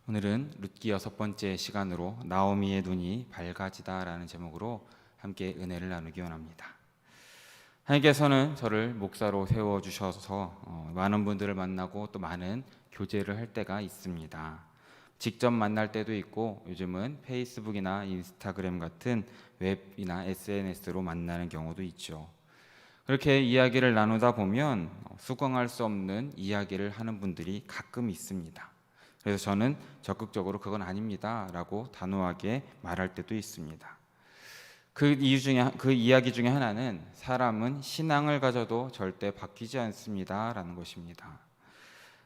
오늘은 룻기 6번째 시간으로 나오미의 눈이 밝아지다라는 제목으로 함께 은혜를 나누기 원합니다. 하나님께서는 저를 목사로 세워주셔서 많은 분들을 만나고 또 많은 교제를 할 때가 있습니다. 직접 만날 때도 있고 요즘은 페이스북이나 인스타그램 같은 웹이나 SNS로 만나는 경우도 있죠. 그렇게 이야기를 나누다 보면 수긍할 수 없는 이야기를 하는 분들이 가끔 있습니다. 그래서 저는 적극적으로 그건 아닙니다 라고 단호하게 말할 때도 있습니다. 그 이야기 중에 하나는 사람은 신앙을 가져도 절대 바뀌지 않습니다 라는 것입니다.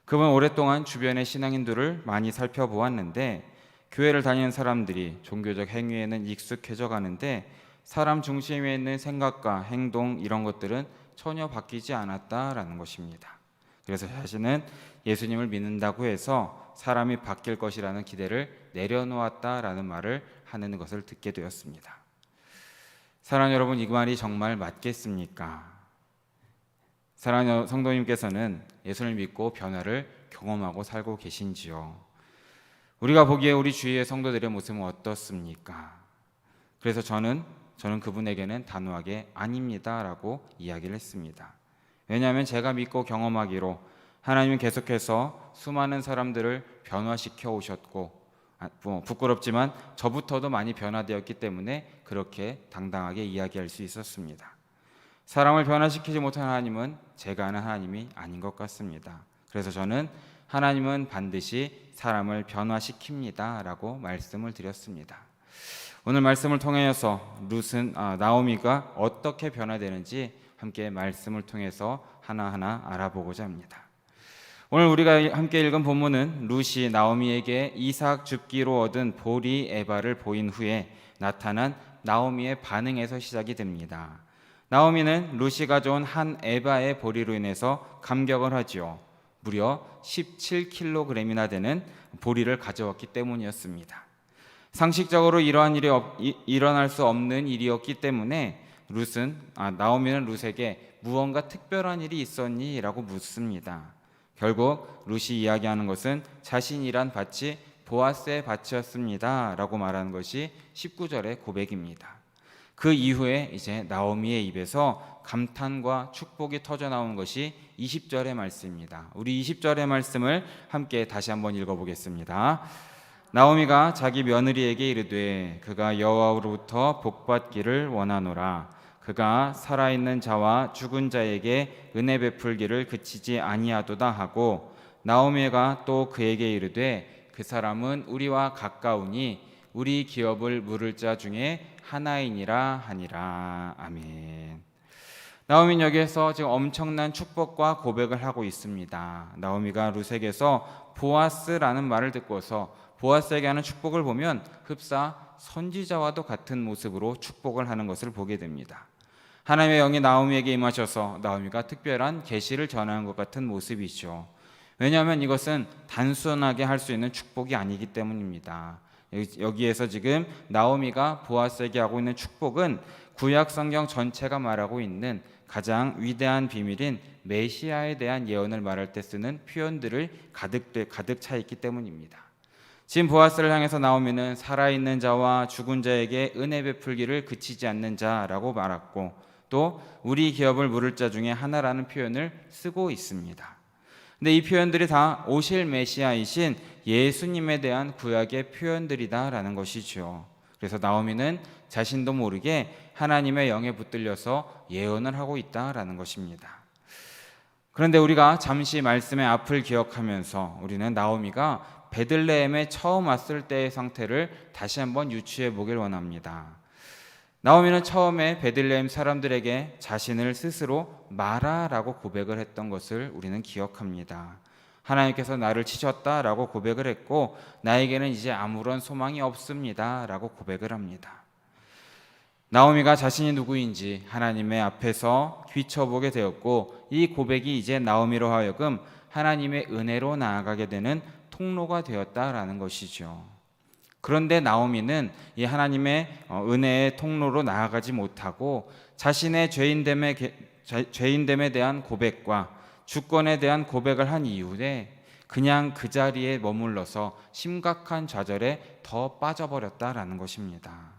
그분 오랫동안 주변의 신앙인들을 많이 살펴보았는데 교회를 다니는 사람들이 종교적 행위에는 익숙해져 가는데 사람 중심에 있는 생각과 행동 이런 것들은 전혀 바뀌지 않았다라는 것입니다. 그래서 자신은 예수님을 믿는다고 해서 사람이 바뀔 것이라는 기대를 내려놓았다라는 말을 하는 것을 듣게 되었습니다. 사랑하는 여러분, 이 말이 정말 맞겠습니까? 사랑하는 성도님께서는 예수를 믿고 변화를 경험하고 살고 계신지요? 우리가 보기에 우리 주위의 성도들의 모습은 어떻습니까? 그래서 저는 그분에게는 단호하게 아닙니다라고 이야기를 했습니다. 왜냐하면 제가 믿고 경험하기로 하나님은 계속해서 수많은 사람들을 변화시켜 오셨고 부끄럽지만 저부터도 많이 변화되었기 때문에 그렇게 당당하게 이야기할 수 있었습니다. 사람을 변화시키지 못한 하나님은 제가 아는 하나님이 아닌 것 같습니다. 그래서 저는 하나님은 반드시 사람을 변화시킵니다 라고 말씀을 드렸습니다. 오늘 말씀을 통해서 나오미가 어떻게 변화되는지 함께 말씀을 통해서 하나하나 알아보고자 합니다. 오늘 우리가 함께 읽은 본문은 룻이 나오미에게 이삭 줍기로 얻은 보리 에바를 보인 후에 나타난 나오미의 반응에서 시작이 됩니다. 나오미는 룻이 가져온 한 에바의 보리로 인해서 감격을 하지요. 무려 17kg이나 되는 보리를 가져왔기 때문이었습니다. 상식적으로 이러한 일이 일어날 수 없는 일이었기 때문에 나오미는 룻에게 무언가 특별한 일이 있었니? 라고 묻습니다. 결국 룻이 이야기하는 것은 자신이란 밭이 보아스의 밭이었습니다 라고 말하는 것이 19절의 고백입니다. 그 이후에 이제 나오미의 입에서 감탄과 축복이 터져나오는 것이 20절의 말씀입니다. 우리 20절의 말씀을 함께 다시 한번 읽어보겠습니다. 나오미가 자기 며느리에게 이르되 그가 여호와로부터 복받기를 원하노라. 그가 살아있는 자와 죽은 자에게 은혜 베풀기를 그치지 아니하도다 하고 나오미가 또 그에게 이르되 그 사람은 우리와 가까우니 우리 기업을 물을 자 중에 하나이니라 하니라. 아멘. 나오미는 여기에서 지금 엄청난 축복과 고백을 하고 있습니다. 나오미가 룻에게서 보아스라는 말을 듣고서 보아스에게 하는 축복을 보면 흡사 선지자와도 같은 모습으로 축복을 하는 것을 보게 됩니다. 하나님의 영이 나오미에게 임하셔서 나오미가 특별한 계시를 전하는 것 같은 모습이죠. 왜냐하면 이것은 단순하게 할 수 있는 축복이 아니기 때문입니다. 여기에서 지금 나오미가 보아스에게 하고 있는 축복은 구약 성경 전체가 말하고 있는 가장 위대한 비밀인 메시아에 대한 예언을 말할 때 쓰는 표현들을 가득 차 있기 때문입니다. 지금 보아스를 향해서 나오미는 살아있는 자와 죽은 자에게 은혜 베풀기를 그치지 않는 자라고 말했고 또 우리 기업을 물을 자 중에 하나라는 표현을 쓰고 있습니다. 근데 이 표현들이 다 오실 메시아이신 예수님에 대한 구약의 표현들이다라는 것이죠. 그래서 나오미는 자신도 모르게 하나님의 영에 붙들려서 예언을 하고 있다라는 것입니다. 그런데 우리가 잠시 말씀의 앞을 기억하면서 우리는 나오미가 베들레헴에 처음 왔을 때의 상태를 다시 한번 유추해 보길 원합니다. 나오미는 처음에 베들레헴 사람들에게 자신을 스스로 마라라고 고백을 했던 것을 우리는 기억합니다. 하나님께서 나를 치셨다라고 고백을 했고 나에게는 이제 아무런 소망이 없습니다라고 고백을 합니다. 나오미가 자신이 누구인지 하나님의 앞에서 비춰보게 되었고 이 고백이 이제 나오미로 하여금 하나님의 은혜로 나아가게 되는 통로가 되었다라는 것이죠. 그런데 나오미는 이 하나님의 은혜의 통로로 나아가지 못하고 자신의 죄인됨에 대한 고백과 주권에 대한 고백을 한 이후에 그냥 그 자리에 머물러서 심각한 좌절에 더 빠져버렸다라는 것입니다.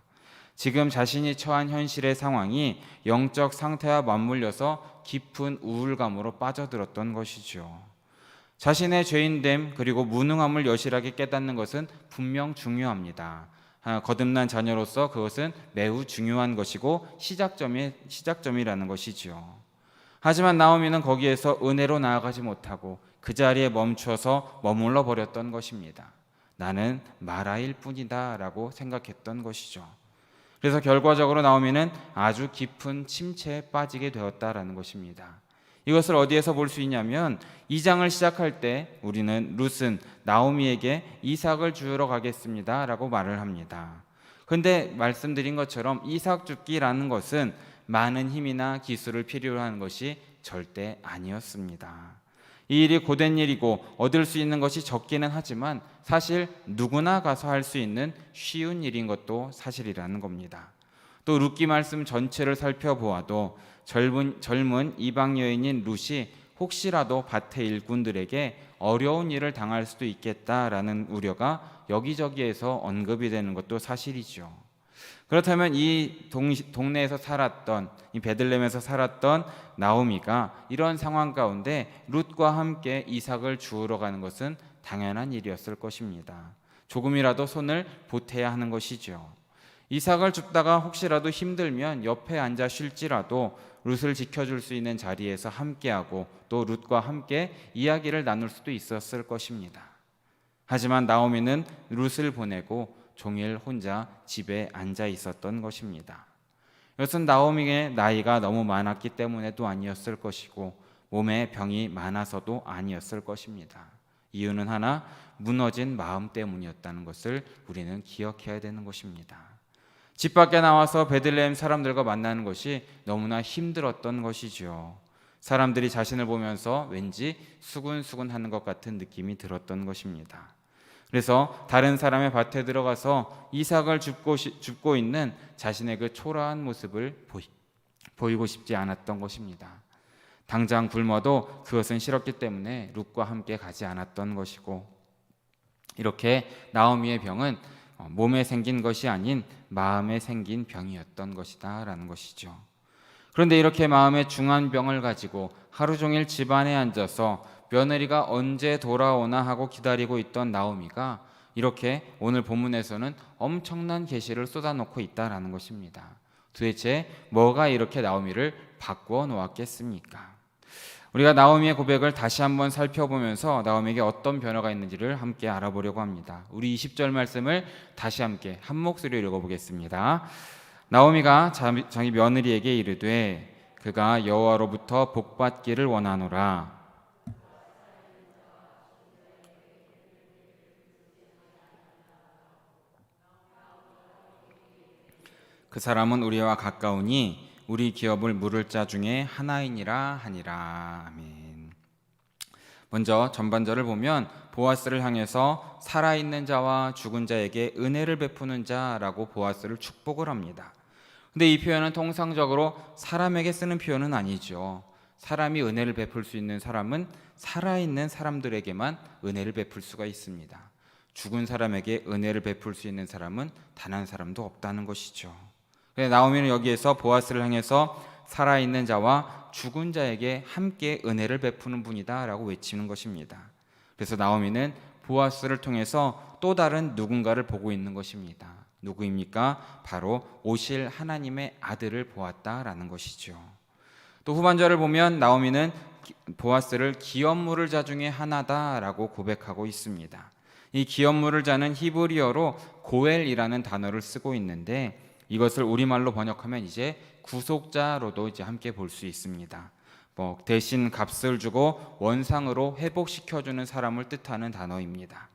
지금 자신이 처한 현실의 상황이 영적 상태와 맞물려서 깊은 우울감으로 빠져들었던 것이죠. 자신의 죄인됨 그리고 무능함을 여실하게 깨닫는 것은 분명 중요합니다. 거듭난 자녀로서 그것은 매우 중요한 것이고 시작점이라는 것이죠. 하지만 나오미는 거기에서 은혜로 나아가지 못하고 그 자리에 멈춰서 머물러 버렸던 것입니다. 나는 마라일 뿐이다 라고 생각했던 것이죠. 그래서 결과적으로 나오미는 아주 깊은 침체에 빠지게 되었다라는 것입니다. 이것을 어디에서 볼 수 있냐면 2장을 시작할 때 우리는 룻은 나오미에게 이삭을 주우러 가겠습니다 라고 말을 합니다. 그런데 말씀드린 것처럼 이삭 줍기라는 것은 많은 힘이나 기술을 필요로 하는 것이 절대 아니었습니다. 이 일이 고된 일이고 얻을 수 있는 것이 적기는 하지만 사실 누구나 가서 할 수 있는 쉬운 일인 것도 사실이라는 겁니다. 또 룻기 말씀 전체를 살펴보아도 젊은 이방 여인인 룻이 혹시라도 밭의 일꾼들에게 어려운 일을 당할 수도 있겠다라는 우려가 여기저기에서 언급이 되는 것도 사실이죠. 그렇다면 이 동네에서 살았던, 이 베들레헴에서 살았던 나오미가 이런 상황 가운데 룻과 함께 이삭을 주우러 가는 것은 당연한 일이었을 것입니다. 조금이라도 손을 보태야 하는 것이죠. 이삭을 줍다가 혹시라도 힘들면 옆에 앉아 쉴지라도 룻을 지켜줄 수 있는 자리에서 함께하고 또 룻과 함께 이야기를 나눌 수도 있었을 것입니다. 하지만 나오미는 룻을 보내고 종일 혼자 집에 앉아 있었던 것입니다. 이것은 나오미의 나이가 너무 많았기 때문에도 아니었을 것이고 몸에 병이 많아서도 아니었을 것입니다. 이유는 하나, 무너진 마음 때문이었다는 것을 우리는 기억해야 되는 것입니다. 집 밖에 나와서 베들레헴 사람들과 만나는 것이 너무나 힘들었던 것이죠. 사람들이 자신을 보면서 왠지 수군수군하는 것 같은 느낌이 들었던 것입니다. 그래서 다른 사람의 밭에 들어가서 이삭을 줍고 있는 자신의 그 초라한 모습을 보이고 싶지 않았던 것입니다. 당장 굶어도 그것은 싫었기 때문에 룻과 함께 가지 않았던 것이고, 이렇게 나오미의 병은 몸에 생긴 것이 아닌 마음에 생긴 병이었던 것이다 라는 것이죠. 그런데 이렇게 마음에 중한 병을 가지고 하루 종일 집안에 앉아서 며느리가 언제 돌아오나 하고 기다리고 있던 나오미가 이렇게 오늘 본문에서는 엄청난 계시를 쏟아놓고 있다라는 것입니다. 도대체 뭐가 이렇게 나오미를 바꾸어 놓았겠습니까? 우리가 나오미의 고백을 다시 한번 살펴보면서 나오미에게 어떤 변화가 있는지를 함께 알아보려고 합니다. 우리 20절 말씀을 다시 함께 한 목소리로 읽어보겠습니다. 나오미가 자기 며느리에게 이르되 그가 여호와로부터 복받기를 원하노라. 그 사람은 우리와 가까우니 우리 기업을 물을 자 중에 하나이니라 하니라. 아멘. 먼저 전반절을 보면 보아스를 향해서 살아있는 자와 죽은 자에게 은혜를 베푸는 자라고 보아스를 축복을 합니다. 근데 이 표현은 통상적으로 사람에게 쓰는 표현은 아니죠. 사람이 은혜를 베풀 수 있는 사람은 살아있는 사람들에게만 은혜를 베풀 수가 있습니다. 죽은 사람에게 은혜를 베풀 수 있는 사람은 단 한 사람도 없다는 것이죠. 나오미는 여기에서 보아스를 향해서 살아있는 자와 죽은 자에게 함께 은혜를 베푸는 분이다 라고 외치는 것입니다. 그래서 나오미는 보아스를 통해서 또 다른 누군가를 보고 있는 것입니다. 누구입니까? 바로 오실 하나님의 아들을 보았다라는 것이죠. 또 후반절을 보면 나오미는 보아스를 기업 물을 자 중에 하나다라고 고백하고 있습니다. 이 기업 물을 자는 히브리어로 고엘이라는 단어를 쓰고 있는데 이것을 우리말로 번역하면 이제 구속자로도 이제 함께 볼 수 있습니다. 대신 값을 주고 원상으로 회복시켜주는 사람을 뜻하는 단어입니다.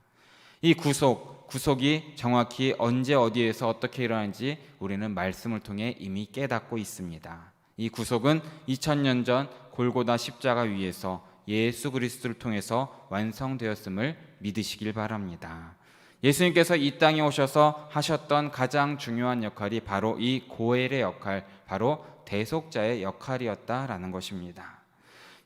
이 구속이 정확히 언제 어디에서 어떻게 일어나는지 우리는 말씀을 통해 이미 깨닫고 있습니다. 이 구속은 2000년 전 골고다 십자가 위에서 예수 그리스도를 통해서 완성되었음을 믿으시길 바랍니다. 예수님께서 이 땅에 오셔서 하셨던 가장 중요한 역할이 바로 이 고엘의 역할, 바로 대속자의 역할이었다라는 것입니다.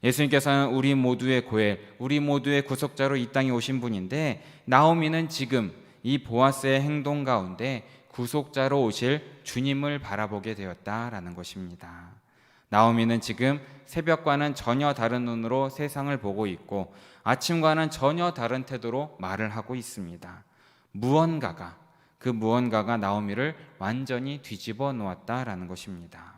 예수님께서는 우리 모두의 고엘, 우리 모두의 구속자로 이 땅에 오신 분인데, 나오미는 지금 이 보아스의 행동 가운데 구속자로 오실 주님을 바라보게 되었다라는 것입니다. 나오미는 지금 새벽과는 전혀 다른 눈으로 세상을 보고 있고, 아침과는 전혀 다른 태도로 말을 하고 있습니다. 그 무언가가 나오미를 완전히 뒤집어 놓았다라는 것입니다.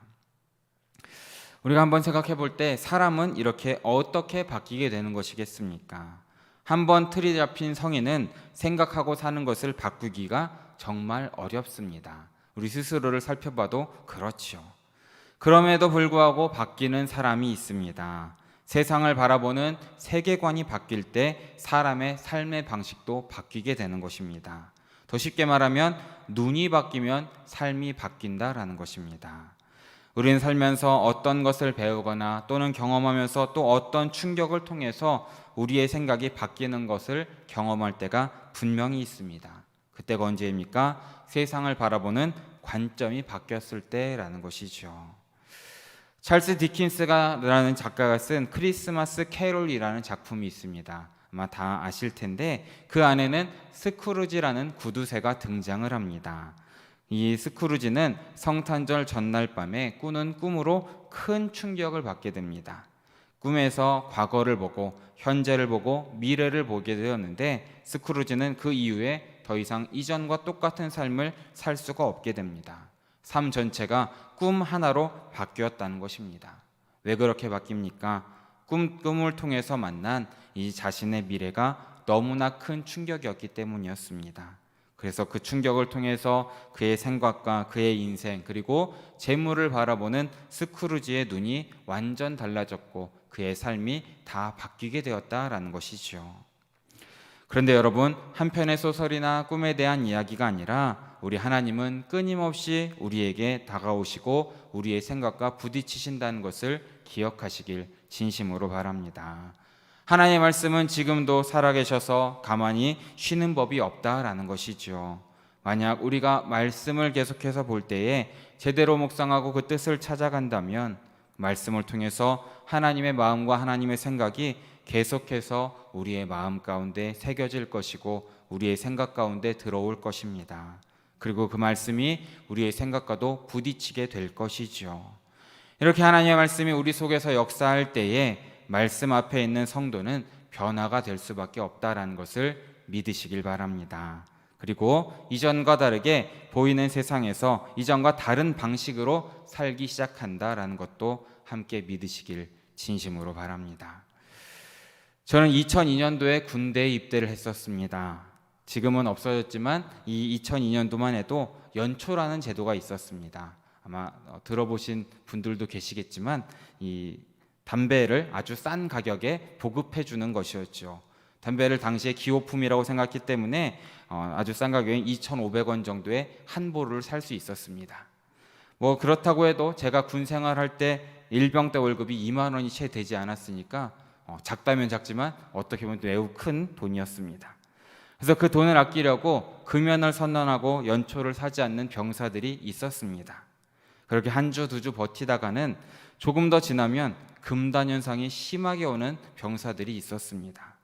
우리가 한번 생각해 볼 때, 사람은 이렇게 어떻게 바뀌게 되는 것이겠습니까? 한번 틀이 잡힌 성인은 생각하고 사는 것을 바꾸기가 정말 어렵습니다. 우리 스스로를 살펴봐도 그렇죠. 그럼에도 불구하고 바뀌는 사람이 있습니다. 세상을 바라보는 세계관이 바뀔 때 사람의 삶의 방식도 바뀌게 되는 것입니다. 더 쉽게 말하면 눈이 바뀌면 삶이 바뀐다라는 것입니다. 우리는 살면서 어떤 것을 배우거나 또는 경험하면서 또 어떤 충격을 통해서 우리의 생각이 바뀌는 것을 경험할 때가 분명히 있습니다. 그때가 언제입니까? 세상을 바라보는 관점이 바뀌었을 때라는 것이죠. 찰스 디킨스라는 작가가 쓴 크리스마스 캐롤이라는 작품이 있습니다. 아마 다 아실 텐데, 그 안에는 스크루지라는 구두쇠가 등장을 합니다. 이 스크루지는 성탄절 전날 밤에 꾸는 꿈으로 큰 충격을 받게 됩니다. 꿈에서 과거를 보고 현재를 보고 미래를 보게 되었는데, 스크루지는 그 이후에 더 이상 이전과 똑같은 삶을 살 수가 없게 됩니다. 삶 전체가 꿈 하나로 바뀌었다는 것입니다. 왜 그렇게 바뀝니까? 꿈을 통해서 만난 이 자신의 미래가 너무나 큰 충격이었기 때문이었습니다. 그래서 그 충격을 통해서 그의 생각과 그의 인생, 그리고 재물을 바라보는 스크루지의 눈이 완전 달라졌고 그의 삶이 다 바뀌게 되었다라는 것이죠. 그런데 여러분, 한편의 소설이나 꿈에 대한 이야기가 아니라 우리 하나님은 끊임없이 우리에게 다가오시고 우리의 생각과 부딪히신다는 것을 기억하시길 진심으로 바랍니다. 하나님의 말씀은 지금도 살아계셔서 가만히 쉬는 법이 없다라는 것이죠. 만약 우리가 말씀을 계속해서 볼 때에 제대로 묵상하고 그 뜻을 찾아간다면 말씀을 통해서 하나님의 마음과 하나님의 생각이 계속해서 우리의 마음 가운데 새겨질 것이고 우리의 생각 가운데 들어올 것입니다. 그리고 그 말씀이 우리의 생각과도 부딪히게 될 것이죠. 이렇게 하나님의 말씀이 우리 속에서 역사할 때에 말씀 앞에 있는 성도는 변화가 될 수밖에 없다라는 것을 믿으시길 바랍니다. 그리고 이전과 다르게 보이는 세상에서 이전과 다른 방식으로 살기 시작한다라는 것도 함께 믿으시길 진심으로 바랍니다. 저는 2002년도에 군대에 입대를 했었습니다. 지금은 없어졌지만 이 2002년도만 해도 연초라는 제도가 있었습니다. 아마 들어보신 분들도 계시겠지만 이 담배를 아주 싼 가격에 보급해 주는 것이었죠. 담배를 당시에 기호품이라고 생각했기 때문에 아주 싼 가격에 2,500원 정도의 한 보루를 살 수 있었습니다. 뭐 그렇다고 해도 제가 군 생활할 때 일병대 월급이 2만 원이 채 되지 않았으니까 작다면 작지만 어떻게 보면 매우 큰 돈이었습니다. 그래서 그 돈을 아끼려고 금연을 선언하고 연초를 사지 않는 병사들이 있었습니다. 그렇게 한 주, 두 주 버티다가는 조금 더 지나면 금단 현상이 심하게 오는 병사들이 있었습니다.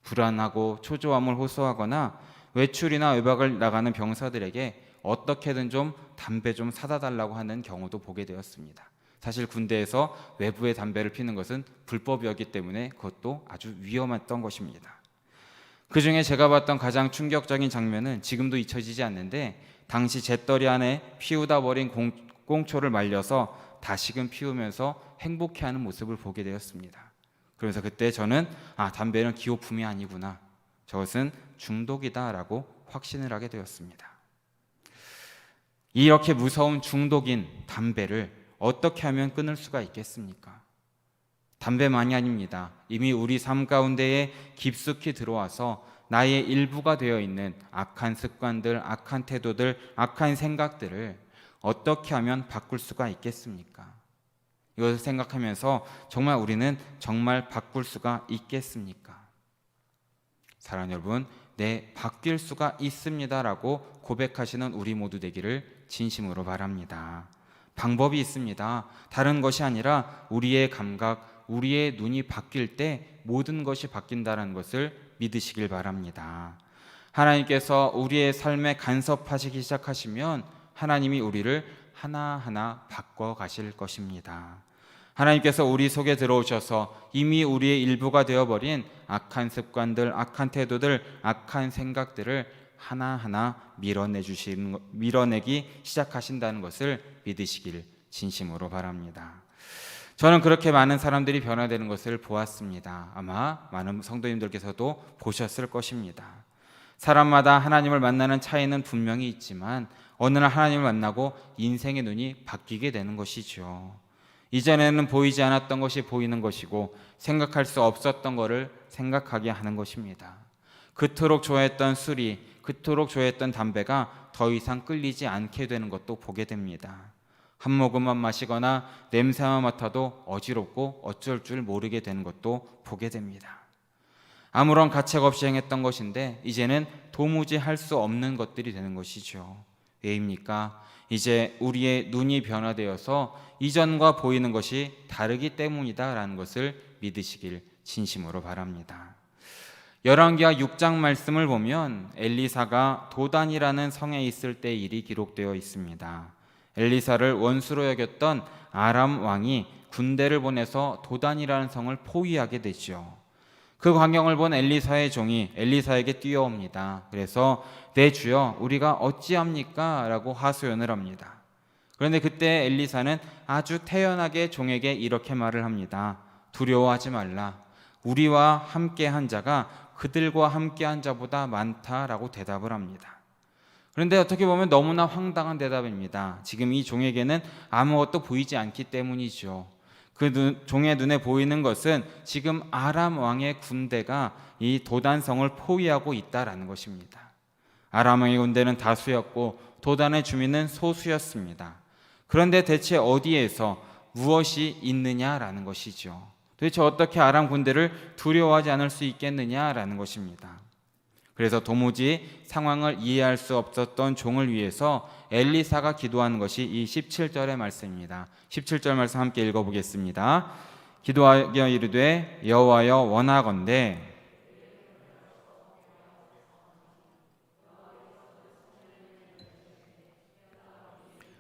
불안하고 초조함을 호소하거나 외출이나 외박을 나가는 병사들에게 어떻게든 좀 담배 좀 사다 달라고 하는 경우도 보게 되었습니다. 사실 군대에서 외부에 담배를 피는 것은 불법이었기 때문에 그것도 아주 위험했던 것입니다. 그 중에 제가 봤던 가장 충격적인 장면은 지금도 잊혀지지 않는데, 당시 잿더리 안에 피우다 버린 꽁초를 말려서 다시금 피우면서 행복해하는 모습을 보게 되었습니다. 그래서 그때 저는 담배는 기호품이 아니구나, 저것은 중독이다라고 확신을 하게 되었습니다. 이렇게 무서운 중독인 담배를 어떻게 하면 끊을 수가 있겠습니까? 담배만이 아닙니다. 이미 우리 삶 가운데에 깊숙이 들어와서 나의 일부가 되어 있는 악한 습관들, 악한 태도들, 악한 생각들을 어떻게 하면 바꿀 수가 있겠습니까? 이것을 생각하면서 정말 우리는 정말 바꿀 수가 있겠습니까? 사랑하는 여러분, 네, 바뀔 수가 있습니다라고 고백하시는 우리 모두 되기를 진심으로 바랍니다. 방법이 있습니다. 다른 것이 아니라 우리의 감각, 우리의 눈이 바뀔 때 모든 것이 바뀐다는 것을 믿으시길 바랍니다. 하나님께서 우리의 삶에 간섭하시기 시작하시면 하나님이 우리를 하나하나 바꿔 가실 것입니다. 하나님께서 우리 속에 들어오셔서 이미 우리의 일부가 되어버린 악한 습관들, 악한 태도들, 악한 생각들을 하나하나 밀어내기 시작하신다는 것을 믿으시길 진심으로 바랍니다. 저는 그렇게 많은 사람들이 변화되는 것을 보았습니다. 아마 많은 성도님들께서도 보셨을 것입니다. 사람마다 하나님을 만나는 차이는 분명히 있지만 어느 날 하나님을 만나고 인생의 눈이 바뀌게 되는 것이죠. 이전에는 보이지 않았던 것이 보이는 것이고 생각할 수 없었던 것을 생각하게 하는 것입니다. 그토록 좋아했던 술이, 그토록 좋아했던 담배가 더 이상 끌리지 않게 되는 것도 보게 됩니다. 한 모금만 마시거나 냄새만 맡아도 어지럽고 어쩔 줄 모르게 되는 것도 보게 됩니다. 아무런 가책 없이 행했던 것인데 이제는 도무지 할 수 없는 것들이 되는 것이죠. 왜입니까? 이제 우리의 눈이 변화되어서 이전과 보이는 것이 다르기 때문이다라는 것을 믿으시길 진심으로 바랍니다. 열왕기하 6장 말씀을 보면 엘리사가 도단이라는 성에 있을 때 일이 기록되어 있습니다. 엘리사를 원수로 여겼던 아람 왕이 군대를 보내서 도단이라는 성을 포위하게 되죠. 그 광경을 본 엘리사의 종이 엘리사에게 뛰어옵니다. 그래서 내 주여 우리가 어찌합니까? 라고 하소연을 합니다. 그런데 그때 엘리사는 아주 태연하게 종에게 이렇게 말을 합니다. 두려워하지 말라. 우리와 함께한 자가 그들과 함께한 자보다 많다라고 대답을 합니다. 그런데 어떻게 보면 너무나 황당한 대답입니다. 지금 이 종에게는 아무것도 보이지 않기 때문이죠. 종의 눈에 보이는 것은 지금 아람 왕의 군대가 이 도단성을 포위하고 있다라는 것입니다. 아람 왕의 군대는 다수였고 도단의 주민은 소수였습니다. 그런데 대체 어디에서 무엇이 있느냐라는 것이죠. 도대체 어떻게 아람 군대를 두려워하지 않을 수 있겠느냐라는 것입니다. 그래서 도무지 상황을 이해할 수 없었던 종을 위해서 엘리사가 기도하는 것이 이 17절의 말씀입니다. 17절 말씀 함께 읽어보겠습니다. 기도하여 이르되 여호와여 원하건대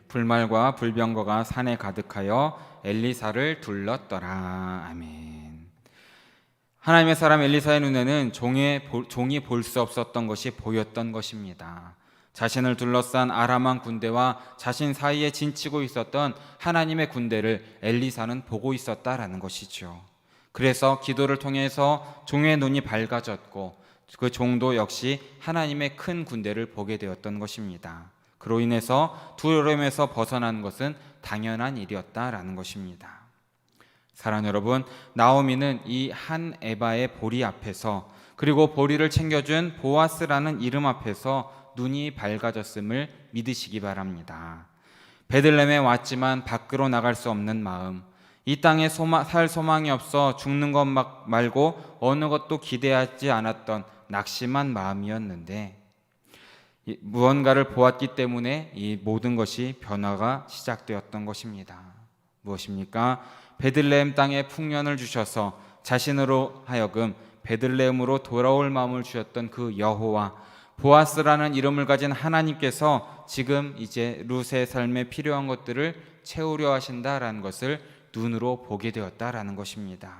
불말과 불병거가 산에 가득하여 엘리사를 둘렀더라. 아멘. 하나님의 사람 엘리사의 눈에는 종이 볼 수 없었던 것이 보였던 것입니다. 자신을 둘러싼 아람 군대와 자신 사이에 진치고 있었던 하나님의 군대를 엘리사는 보고 있었다라는 것이죠. 그래서 기도를 통해서 종의 눈이 밝아졌고 그 종도 역시 하나님의 큰 군대를 보게 되었던 것입니다. 그로 인해서 두려움에서 벗어나는 것은 당연한 일이었다라는 것입니다. 사랑하는 여러분, 나오미는 이 한 에바의 보리 앞에서 그리고 보리를 챙겨준 보아스라는 이름 앞에서 눈이 밝아졌음을 믿으시기 바랍니다. 베들레헴에 왔지만 밖으로 나갈 수 없는 마음, 이 땅에 살 소망이 없어 죽는 것 말고 어느 것도 기대하지 않았던 낙심한 마음이었는데 무언가를 보았기 때문에 이 모든 것이 변화가 시작되었던 것입니다. 무엇입니까? 베들레헴 땅에 풍년을 주셔서 자신으로 하여금 베들레헴으로 돌아올 마음을 주셨던 그 여호와, 보아스라는 이름을 가진 하나님께서 지금 이제 룻의 삶에 필요한 것들을 채우려 하신다라는 것을 눈으로 보게 되었다라는 것입니다.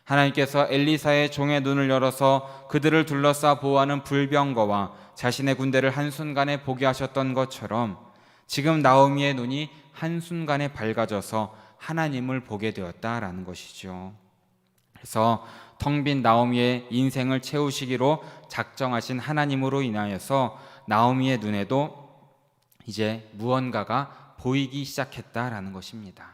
하나님께서 엘리사의 종의 눈을 열어서 그들을 둘러싸 보호하는 불병거와 자신의 군대를 한순간에 보게 하셨던 것처럼 지금 나오미의 눈이 한순간에 밝아져서 하나님을 보게 되었다라는 것이죠. 그래서 텅 빈 나오미의 인생을 채우시기로 작정하신 하나님으로 인하여서 나오미의 눈에도 이제 무언가가 보이기 시작했다라는 것입니다.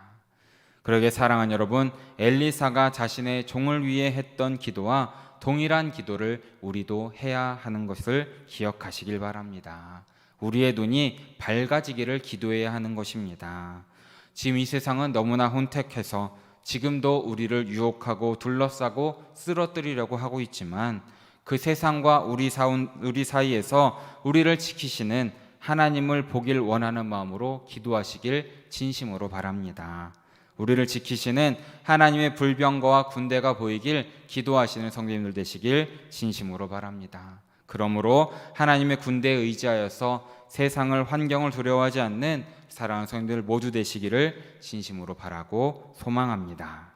그러게 사랑하는 여러분, 엘리사가 자신의 종을 위해 했던 기도와 동일한 기도를 우리도 해야 하는 것을 기억하시길 바랍니다. 우리의 눈이 밝아지기를 기도해야 하는 것입니다. 지금 이 세상은 너무나 혼택해서 지금도 우리를 유혹하고 둘러싸고 쓰러뜨리려고 하고 있지만 그 세상과 우리 사이에서 우리를 지키시는 하나님을 보길 원하는 마음으로 기도하시길 진심으로 바랍니다. 우리를 지키시는 하나님의 불병거와 군대가 보이길 기도하시는 성도님들 되시길 진심으로 바랍니다. 그러므로 하나님의 군대에 의지하여서 세상을 환경을 두려워하지 않는 사랑하는 성도님들 모두 되시기를 진심으로 바라고 소망합니다.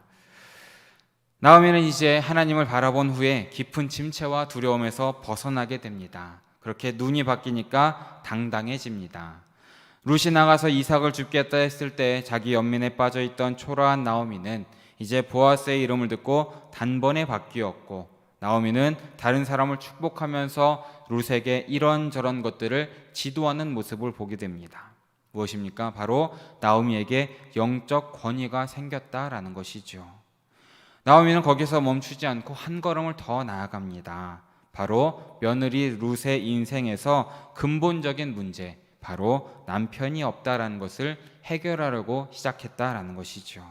나오미는 이제 하나님을 바라본 후에 깊은 침체와 두려움에서 벗어나게 됩니다. 그렇게 눈이 바뀌니까 당당해집니다. 룻이 나가서 이삭을 줍겠다 했을 때 자기 연민에 빠져있던 초라한 나오미는 이제 보아스의 이름을 듣고 단번에 바뀌었고, 나오미는 다른 사람을 축복하면서 룻에게 이런저런 것들을 지도하는 모습을 보게 됩니다. 무엇입니까? 바로 나오미에게 영적 권위가 생겼다라는 것이죠. 나오미는 거기서 멈추지 않고 한 걸음을 더 나아갑니다. 바로 며느리 룻의 인생에서 근본적인 문제, 바로 남편이 없다라는 것을 해결하려고 시작했다라는 것이죠.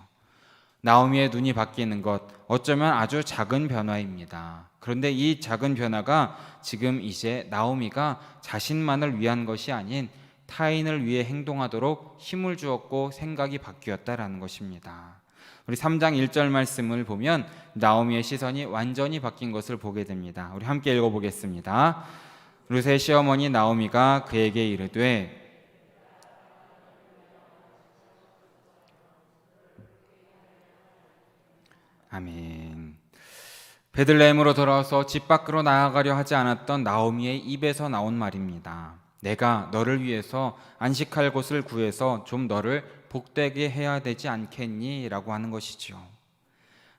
나오미의 눈이 바뀌는 것, 어쩌면 아주 작은 변화입니다. 그런데 이 작은 변화가 지금 이제 나오미가 자신만을 위한 것이 아닌 타인을 위해 행동하도록 힘을 주었고 생각이 바뀌었다라는 것입니다. 우리 3장 1절 말씀을 보면 나오미의 시선이 완전히 바뀐 것을 보게 됩니다. 우리 함께 읽어보겠습니다. 룻의 시어머니 나오미가 그에게 이르되, 아멘. 베들레헴으로 돌아와서 집 밖으로 나아가려 하지 않았던 나오미의 입에서 나온 말입니다. 내가 너를 위해서 안식할 곳을 구해서 좀 너를 복되게 해야 되지 않겠니? 라고 하는 것이죠.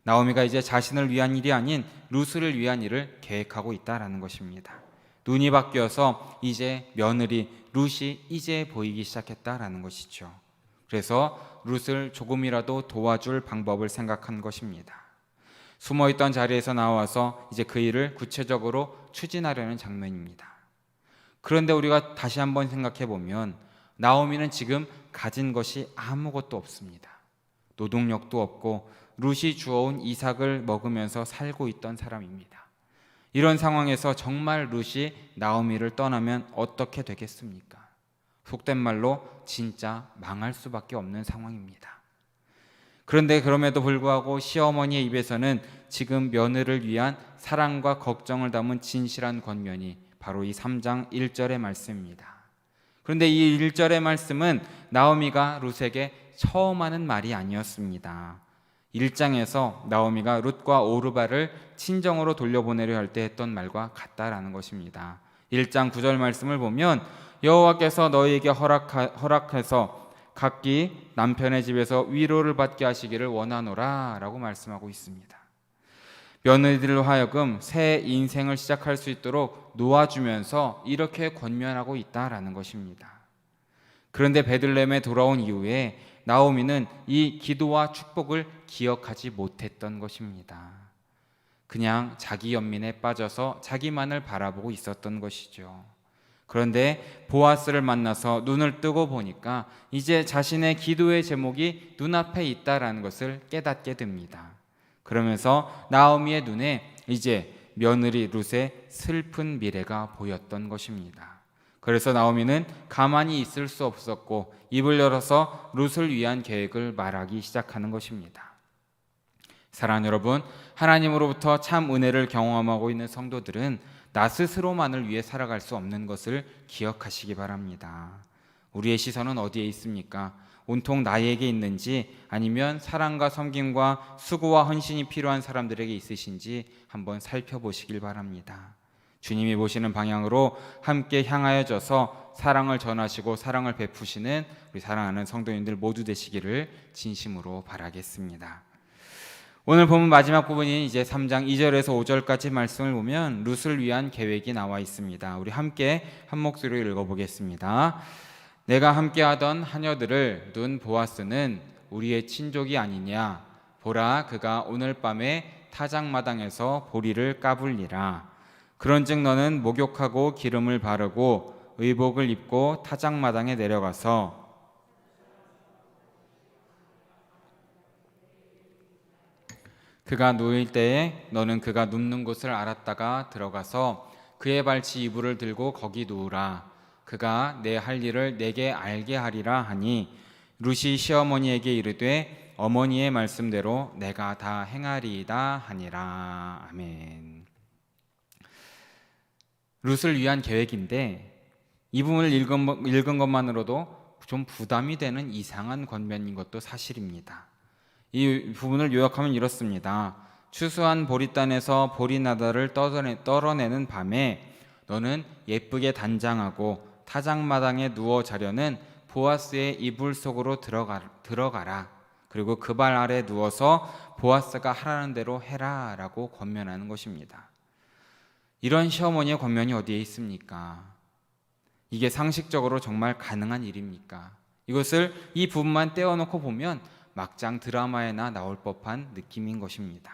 나오미가 이제 자신을 위한 일이 아닌 룻을 위한 일을 계획하고 있다라는 것입니다. 눈이 바뀌어서 이제 며느리 룻이 이제 보이기 시작했다라는 것이죠. 그래서 룻을 조금이라도 도와줄 방법을 생각한 것입니다. 숨어있던 자리에서 나와서 이제 그 일을 구체적으로 추진하려는 장면입니다. 그런데 우리가 다시 한번 생각해 보면 나오미는 지금 가진 것이 아무것도 없습니다. 노동력도 없고 룻이 주어온 이삭을 먹으면서 살고 있던 사람입니다. 이런 상황에서 정말 룻이 나오미를 떠나면 어떻게 되겠습니까? 속된 말로 진짜 망할 수밖에 없는 상황입니다. 그런데 그럼에도 불구하고 시어머니의 입에서는 지금 며느리를 위한 사랑과 걱정을 담은 진실한 권면이 바로 이 3장 1절의 말씀입니다. 그런데 이 1절의 말씀은 나오미가 룻에게 처음 하는 말이 아니었습니다. 1장에서 나오미가 룻과 오르바를 친정으로 돌려보내려 할 때 했던 말과 같다라는 것입니다. 1장 9절 말씀을 보면 여호와께서 너희에게 허락해서 각기 남편의 집에서 위로를 받게 하시기를 원하노라 라고 말씀하고 있습니다. 며느리들로 하여금 새 인생을 시작할 수 있도록 놓아주면서 이렇게 권면하고 있다라는 것입니다. 그런데 베들레헴에 돌아온 이후에 나오미는 이 기도와 축복을 기억하지 못했던 것입니다. 그냥 자기 연민에 빠져서 자기만을 바라보고 있었던 것이죠. 그런데 보아스를 만나서 눈을 뜨고 보니까 이제 자신의 기도의 제목이 눈앞에 있다라는 것을 깨닫게 됩니다. 그러면서 나오미의 눈에 이제 며느리 룻의 슬픈 미래가 보였던 것입니다. 그래서 나오미는 가만히 있을 수 없었고 입을 열어서 룻을 위한 계획을 말하기 시작하는 것입니다. 사랑하는 여러분, 하나님으로부터 참 은혜를 경험하고 있는 성도들은 나 스스로만을 위해 살아갈 수 없는 것을 기억하시기 바랍니다. 우리의 시선은 어디에 있습니까? 온통 나에게 있는지 아니면 사랑과 섬김과 수고와 헌신이 필요한 사람들에게 있으신지 한번 살펴보시길 바랍니다. 주님이 보시는 방향으로 함께 향하여져서 사랑을 전하시고 사랑을 베푸시는 우리 사랑하는 성도님들 모두 되시기를 진심으로 바라겠습니다. 오늘 본문 마지막 부분인 이제 3장 2절에서 5절까지 말씀을 보면 룻을 위한 계획이 나와 있습니다. 우리 함께 한 목소리로 읽어보겠습니다. 내가 함께하던 하녀들을 둔 보아스는 우리의 친족이 아니냐? 보라, 그가 오늘 밤에 타작마당에서 보리를 까불리라. 그런즉 너는 목욕하고 기름을 바르고 의복을 입고 타작마당에 내려가서 그가 누울 때에 너는 그가 눕는 곳을 알았다가 들어가서 그의 발치 이불을 들고 거기 누우라. 그가 내 할 일을 내게 알게 하리라 하니 룻이 시어머니에게 이르되 어머니의 말씀대로 내가 다 행하리이다 하니라. 아멘. 룻을 위한 계획인데 이 부분을 읽은 것만으로도 좀 부담이 되는 이상한 권면인 것도 사실입니다. 이 부분을 요약하면 이렇습니다. 추수한 보리단에서 보리나다를 떨어내는 밤에 너는 예쁘게 단장하고 타작마당에 누워 자려는 보아스의 이불 속으로 들어가라. 그리고 그 발 아래 누워서 보아스가 하라는 대로 해라 라고 권면하는 것입니다. 이런 시어머니의 권면이 어디에 있습니까? 이게 상식적으로 정말 가능한 일입니까? 이것을 이 부분만 떼어놓고 보면 막장 드라마에나 나올 법한 느낌인 것입니다.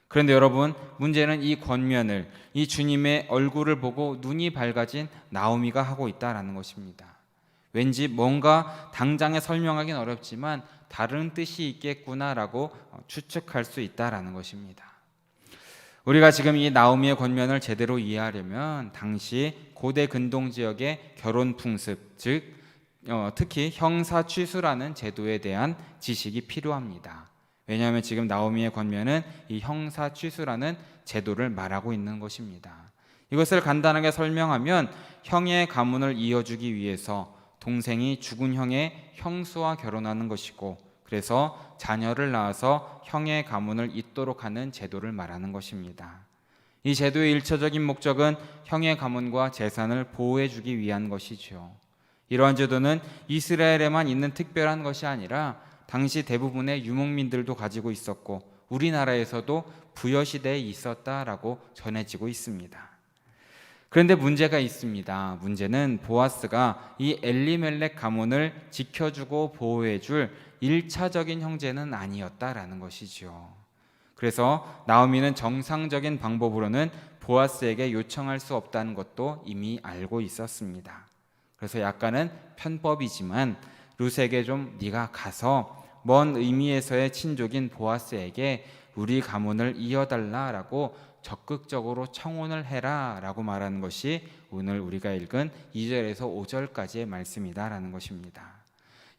그런데 여러분, 문제는 이 권면을 이 주님의 얼굴을 보고 눈이 밝아진 나오미가 하고 있다라는 것입니다. 왠지 뭔가 당장에 설명하기는 어렵지만 다른 뜻이 있겠구나라고 추측할 수 있다라는 것입니다. 우리가 지금 이 나오미의 권면을 제대로 이해하려면 당시 고대 근동 지역의 결혼 풍습, 즉 특히 형사 취수라는 제도에 대한 지식이 필요합니다. 왜냐하면 지금 나오미의 권면은 이 형사 취수라는 제도를 말하고 있는 것입니다. 이것을 간단하게 설명하면 형의 가문을 이어주기 위해서 동생이 죽은 형의 형수와 결혼하는 것이고, 그래서 자녀를 낳아서 형의 가문을 잇도록 하는 제도를 말하는 것입니다. 이 제도의 일차적인 목적은 형의 가문과 재산을 보호해주기 위한 것이죠. 이러한 제도는 이스라엘에만 있는 특별한 것이 아니라 당시 대부분의 유목민들도 가지고 있었고 우리나라에서도 부여시대에 있었다라고 전해지고 있습니다. 그런데 문제가 있습니다. 문제는 보아스가 이 엘리멜렉 가문을 지켜주고 보호해줄 1차적인 형제는 아니었다라는 것이죠. 그래서 나오미는 정상적인 방법으로는 보아스에게 요청할 수 없다는 것도 이미 알고 있었습니다. 그래서 약간은 편법이지만 룻에게 좀 네가 가서 먼 의미에서의 친족인 보아스에게 우리 가문을 이어달라라고 적극적으로 청혼을 해라 라고 말하는 것이 오늘 우리가 읽은 2절에서 5절까지의 말씀이다라는 것입니다.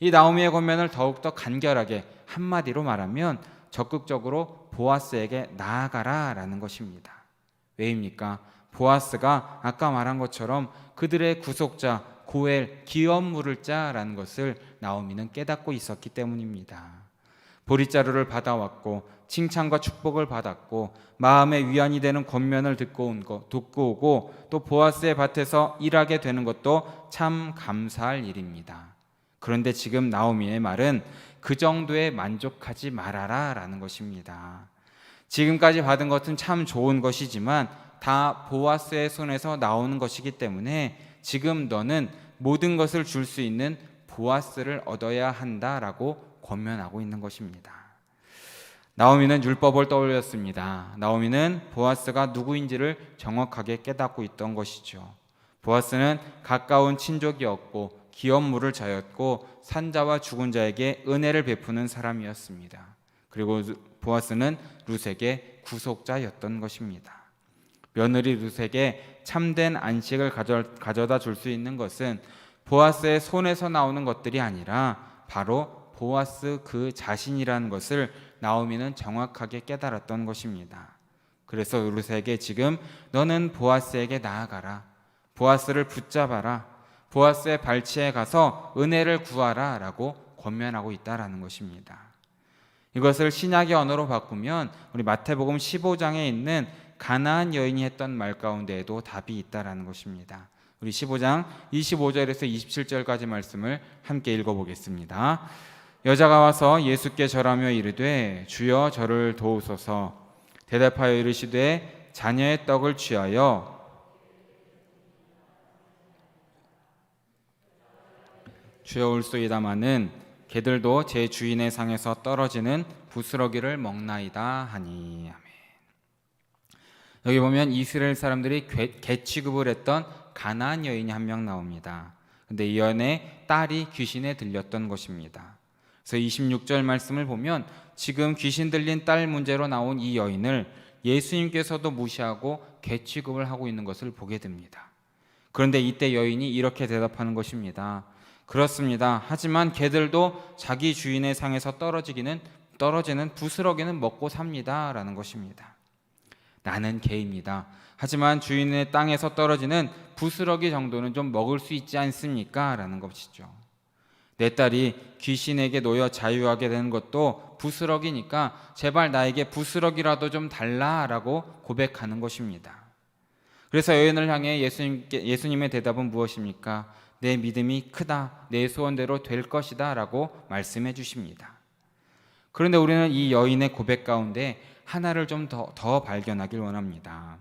이 나오미의 권면을 더욱더 간결하게 한마디로 말하면 적극적으로 보아스에게 나아가라 라는 것입니다. 왜입니까? 보아스가 아까 말한 것처럼 그들의 구속자 고엘, 기업 물을 자라는 것을 나오미는 깨닫고 있었기 때문입니다. 보리자루를 받아왔고 칭찬과 축복을 받았고 마음의 위안이 되는 권면을 듣고 오고 또 보아스의 밭에서 일하게 되는 것도 참 감사할 일입니다. 그런데 지금 나오미의 말은 그 정도에 만족하지 말아라 라는 것입니다. 지금까지 받은 것은 참 좋은 것이지만 다 보아스의 손에서 나오는 것이기 때문에 지금 너는 모든 것을 줄 수 있는 보아스를 얻어야 한다라고 권면하고 있는 것입니다. 나오미는 율법을 떠올렸습니다. 나오미는 보아스가 누구인지를 정확하게 깨닫고 있던 것이죠. 보아스는 가까운 친족이었고 기업물을 자였고 산자와 죽은 자에게 은혜를 베푸는 사람이었습니다. 그리고 보아스는 룻에게 구속자였던 것입니다. 며느리 룻에게 참된 안식을 가져다 줄 수 있는 것은 보아스의 손에서 나오는 것들이 아니라 바로 보아스 그 자신이라는 것을 나오미는 정확하게 깨달았던 것입니다. 그래서 룻에게 지금 너는 보아스에게 나아가라, 보아스를 붙잡아라, 보아스의 발치에 가서 은혜를 구하라 라고 권면하고 있다라는 것입니다. 이것을 신약의 언어로 바꾸면 우리 마태복음 15장에 있는 가나안 여인이 했던 말 가운데에도 답이 있다라는 것입니다. 우리 15장 25절에서 27절까지 말씀을 함께 읽어보겠습니다. 여자가 와서 예수께 절하며 이르되 주여 저를 도우소서. 대답하여 이르시되 자녀의 떡을 취하여 주여 올소이다마는 개들도 제 주인의 상에서 떨어지는 부스러기를 먹나이다 하니. 아멘. 여기 보면 이스라엘 사람들이 개 취급을 했던 가나안 여인이 한 명 나옵니다. 근데 이 여인의 딸이 귀신에 들렸던 것입니다. 그래서 26절 말씀을 보면 지금 귀신 들린 딸 문제로 나온 이 여인을 예수님께서도 무시하고 개 취급을 하고 있는 것을 보게 됩니다. 그런데 이때 여인이 이렇게 대답하는 것입니다. 그렇습니다. 하지만 개들도 자기 주인의 상에서 떨어지는 부스러기는 먹고 삽니다 라는 것입니다. 나는 개입니다. 하지만 주인의 땅에서 떨어지는 부스러기 정도는 좀 먹을 수 있지 않습니까? 라는 것이죠. 내 딸이 귀신에게 놓여 자유하게 되는 것도 부스러기니까 제발 나에게 부스러기라도 좀 달라라고 고백하는 것입니다. 그래서 여인을 향해 예수님의 대답은 무엇입니까? 내 믿음이 크다, 내 소원대로 될 것이다 라고 말씀해 주십니다. 그런데 우리는 이 여인의 고백 가운데 하나를 좀 더 발견하길 원합니다.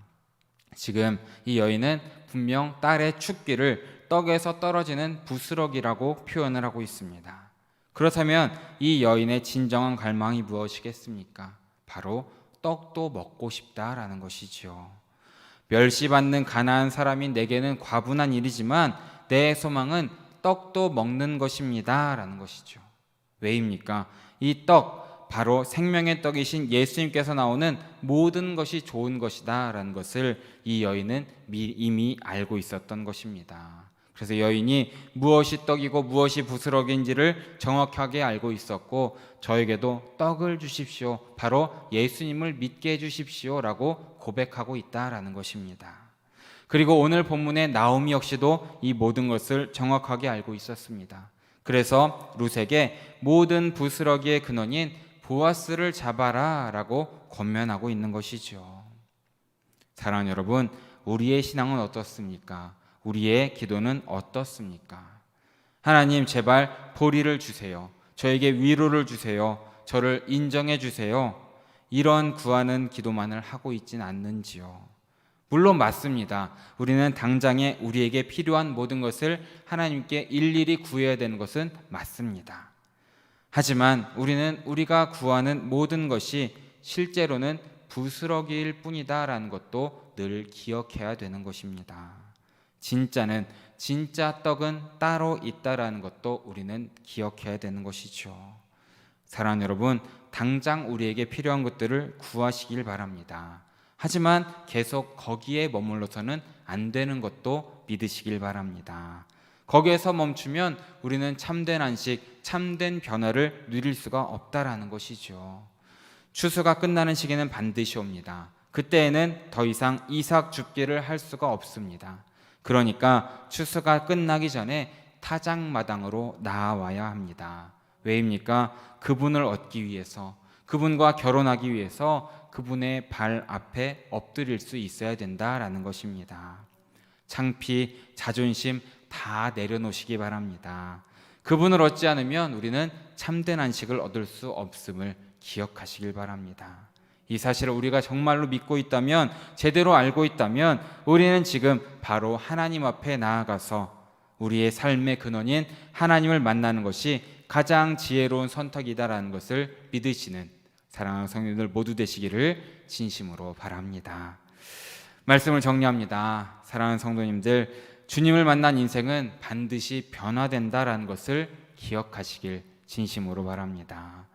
지금 이 여인은 분명 딸의 축기를 떡에서 떨어지는 부스러기라고 표현을 하고 있습니다. 그렇다면 이 여인의 진정한 갈망이 무엇이겠습니까? 바로 떡도 먹고 싶다라는 것이지요. 멸시받는 가난한 사람인 내게는 과분한 일이지만 내 소망은 떡도 먹는 것입니다 라는 것이죠. 왜입니까? 이 떡, 바로 생명의 떡이신 예수님께서 나오는 모든 것이 좋은 것이다 라는 것을 이 여인은 이미 알고 있었던 것입니다. 그래서 여인이 무엇이 떡이고 무엇이 부스러기인지를 정확하게 알고 있었고, 저에게도 떡을 주십시오, 바로 예수님을 믿게 해주십시오 라고 고백하고 있다라는 것입니다. 그리고 오늘 본문의 나오미 역시도 이 모든 것을 정확하게 알고 있었습니다. 그래서 룻에게 모든 부스러기의 근원인 보아스를 잡아라 라고 권면하고 있는 것이죠. 사랑하는 여러분, 우리의 신앙은 어떻습니까? 우리의 기도는 어떻습니까? 하나님, 제발 보리를 주세요. 저에게 위로를 주세요. 저를 인정해 주세요. 이런 구하는 기도만을 하고 있진 않는지요. 물론 맞습니다. 우리는 당장에 우리에게 필요한 모든 것을 하나님께 일일이 구해야 되는 것은 맞습니다. 하지만 우리는 우리가 구하는 모든 것이 실제로는 부스러기일 뿐이다라는 것도 늘 기억해야 되는 것입니다. 진짜 떡은 따로 있다라는 것도 우리는 기억해야 되는 것이죠. 사랑하는 여러분, 당장 우리에게 필요한 것들을 구하시길 바랍니다. 하지만 계속 거기에 머물러서는 안 되는 것도 믿으시길 바랍니다. 거기에서 멈추면 우리는 참된 안식, 참된 변화를 누릴 수가 없다라는 것이죠. 추수가 끝나는 시기는 반드시 옵니다. 그때에는 더 이상 이삭 줍기를 할 수가 없습니다. 그러니까 추수가 끝나기 전에 타작마당으로 나아와야 합니다. 왜입니까? 그분을 얻기 위해서, 그분과 결혼하기 위해서 그분의 발 앞에 엎드릴 수 있어야 된다라는 것입니다. 창피, 자존심 다 내려놓으시기 바랍니다. 그분을 얻지 않으면 우리는 참된 안식을 얻을 수 없음을 기억하시길 바랍니다. 이 사실을 우리가 정말로 믿고 있다면, 제대로 알고 있다면, 우리는 지금 바로 하나님 앞에 나아가서 우리의 삶의 근원인 하나님을 만나는 것이 가장 지혜로운 선택이다라는 것을 믿으시는 사랑하는 성도들 모두 되시기를 진심으로 바랍니다. 말씀을 정리합니다. 사랑하는 성도님들, 주님을 만난 인생은 반드시 변화된다라는 것을 기억하시길 진심으로 바랍니다.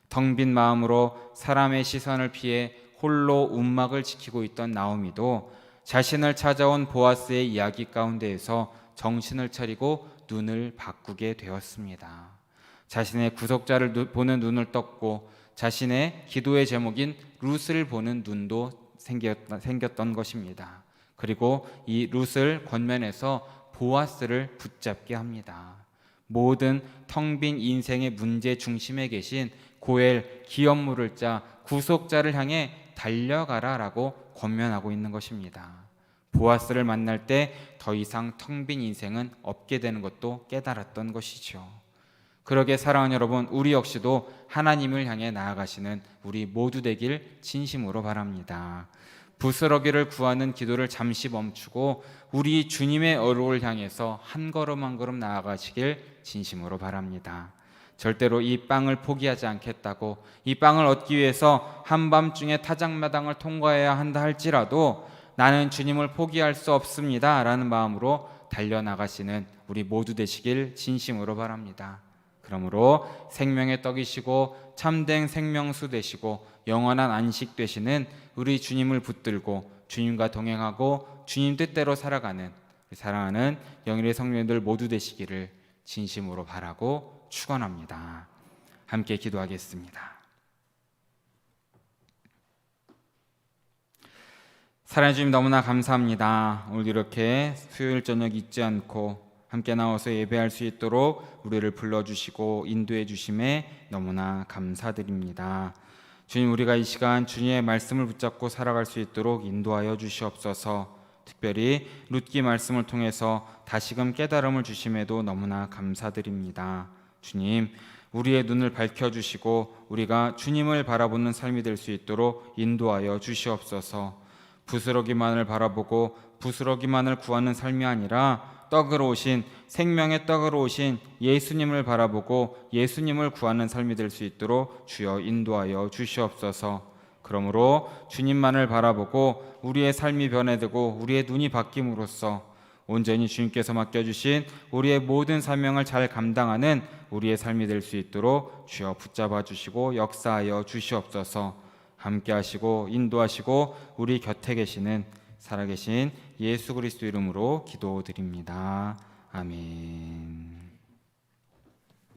텅 빈 마음으로 사람의 시선을 피해 홀로 움막을 지키고 있던 나오미도 자신을 찾아온 보아스의 이야기 가운데에서 정신을 차리고 눈을 바꾸게 되었습니다. 자신의 구속자를 보는 눈을 떴고 자신의 기도의 제목인 룻을 보는 눈도 생겼던 것입니다. 그리고 이 룻을 권면해서 보아스를 붙잡게 합니다. 모든 텅 빈 인생의 문제 중심에 계신 고엘, 기업 물을 자, 구속자를 향해 달려가라라고 권면하고 있는 것입니다. 보아스를 만날 때 더 이상 텅 빈 인생은 없게 되는 것도 깨달았던 것이죠. 그러게 사랑하는 여러분, 우리 역시도 하나님을 향해 나아가시는 우리 모두 되길 진심으로 바랍니다. 부스러기를 구하는 기도를 잠시 멈추고 우리 주님의 얼굴을 향해서 한 걸음 한 걸음 나아가시길 진심으로 바랍니다. 절대로 이 빵을 포기하지 않겠다고, 이 빵을 얻기 위해서 한밤중에 타작마당을 통과해야 한다 할지라도 나는 주님을 포기할 수 없습니다 라는 마음으로 달려나가시는 우리 모두 되시길 진심으로 바랍니다. 그러므로 생명의 떡이시고 참된 생명수 되시고 영원한 안식 되시는 우리 주님을 붙들고 주님과 동행하고 주님 뜻대로 살아가는 사랑하는 영일의 성도님들 모두 되시기를 진심으로 바라고 축원합니다. 함께 기도하겠습니다. 사랑해 주님 너무나 감사합니다. 오늘 이렇게 수요일 저녁 잊지 않고 함께 나와서 예배할 수 있도록 우리를 불러주시고 인도해 주심에 너무나 감사드립니다. 주님, 우리가 이 시간 주님의 말씀을 붙잡고 살아갈 수 있도록 인도하여 주시옵소서. 특별히 룻기 말씀을 통해서 다시금 깨달음을 주심에도 너무나 감사드립니다. 주님, 우리의 눈을 밝혀주시고 우리가 주님을 바라보는 삶이 될 수 있도록 인도하여 주시옵소서. 부스러기만을 바라보고 부스러기만을 구하는 삶이 아니라 떡으로 오신, 생명의 떡으로 오신 예수님을 바라보고 예수님을 구하는 삶이 될 수 있도록 주여 인도하여 주시옵소서. 그러므로 주님만을 바라보고 우리의 삶이 변해되고 우리의 눈이 바뀜으로써 온전히 주님께서 맡겨주신 우리의 모든 사명을 잘 감당하는 우리의 삶이 될 수 있도록 주여 붙잡아 주시고 역사하여 주시옵소서. 함께 하시고 인도하시고 우리 곁에 계시는 살아계신 예수 그리스도 이름으로 기도드립니다. 아멘.